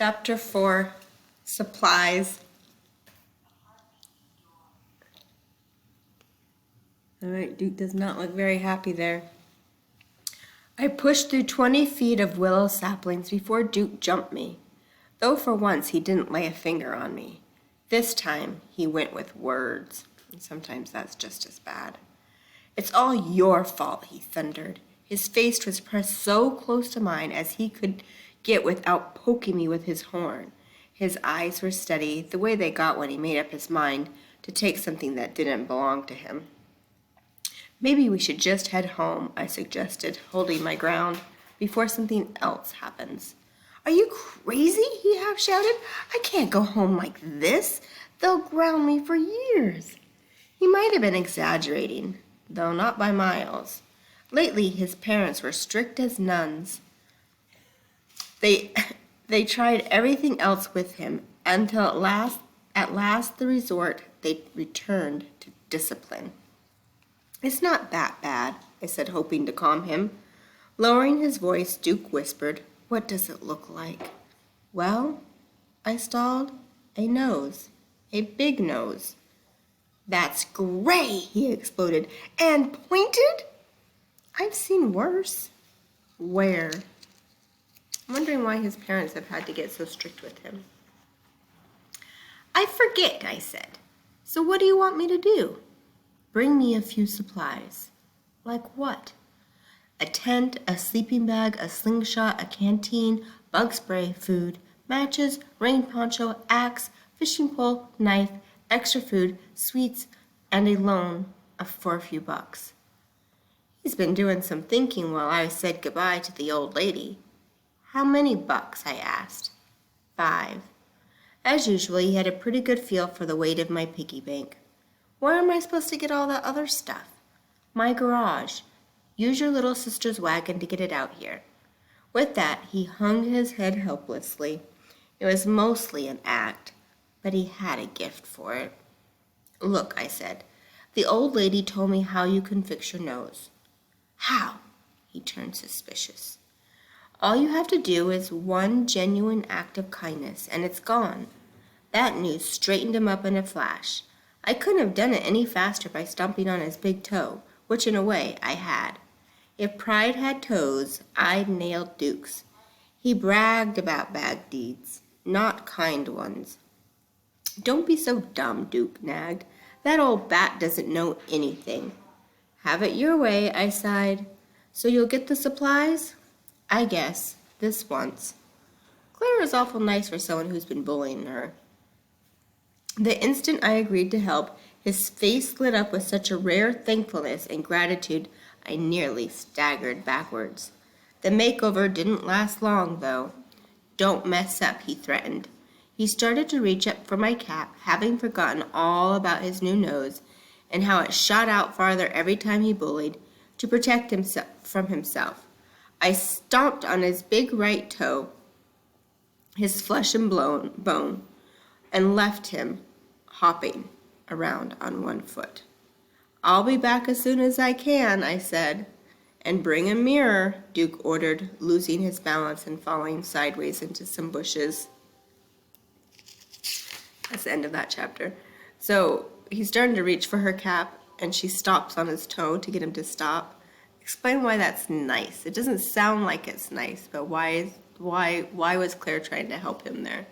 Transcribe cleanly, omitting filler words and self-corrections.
Chapter 4, Supplies. All right, Duke does not look very happy there. I pushed through 20 feet of willow saplings before Duke jumped me, though for once he didn't lay a finger on me. This time he went with words, and sometimes that's just as bad. "It's all your fault," he thundered. His face was pressed so close to mine as he could get without poking me with his horn. His eyes were steady, the way they got when he made up his mind to take something that didn't belong to him. "Maybe we should just head home," I suggested, holding my ground, "before something else happens." "Are you crazy?" he half shouted. "I can't go home like this. They'll ground me for years." He might have been exaggerating, though not by miles. Lately, his parents were strict as nuns. They tried everything else with him until at last the resort they returned to discipline. "It's not that bad," I said, hoping to calm him. Lowering his voice, Duke whispered, "What does it look like?" "Well," I stalled, "a nose, a big nose." "That's gray," he exploded. "And pointed?" "I've seen worse." "Where?" I'm wondering why his parents have had to get so strict with him. "I forget," I said. "So what do you want me to do?" "Bring me a few supplies." "Like what?" "A tent, a sleeping bag, a slingshot, a canteen, bug spray, food, matches, rain poncho, axe, fishing pole, knife, extra food, sweets, and a loan for a few bucks." He's been doing some thinking while I said goodbye to the old lady. "How many bucks?" I asked. 5. As usual, he had a pretty good feel for the weight of my piggy bank. "Where am I supposed to get all that other stuff?" "My garage. Use your little sister's wagon to get it out here." With that, he hung his head helplessly. It was mostly an act, but he had a gift for it. "Look," I said, "the old lady told me how you can fix your nose." "How?" He turned suspicious. "All you have to do is one genuine act of kindness, and it's gone." That news straightened him up in a flash. I couldn't have done it any faster by stomping on his big toe, which in a way I had. If pride had toes, I'd nailed Duke's. He bragged about bad deeds, not kind ones. "Don't be so dumb," Duke nagged. "That old bat doesn't know anything." "Have it your way," I sighed. "So you'll get the supplies?" "I guess, this once." Claire is awful nice for someone who's been bullying her. The instant I agreed to help, his face lit up with such a rare thankfulness and gratitude I nearly staggered backwards. The makeover didn't last long, though. "Don't mess up," he threatened. He started to reach up for my cap, having forgotten all about his new nose and how it shot out farther every time he bullied, to protect himself from himself. I stomped on his big right toe, his flesh and bone, and left him hopping around on one foot. "I'll be back as soon as I can," I said. "And bring a mirror," Duke ordered, losing his balance and falling sideways into some bushes. That's the end of that chapter. So he's starting to reach for her cap, and she stops on his toe to get him to stop. Explain why that's nice. It doesn't sound like it's nice, but why was Claire trying to help him there?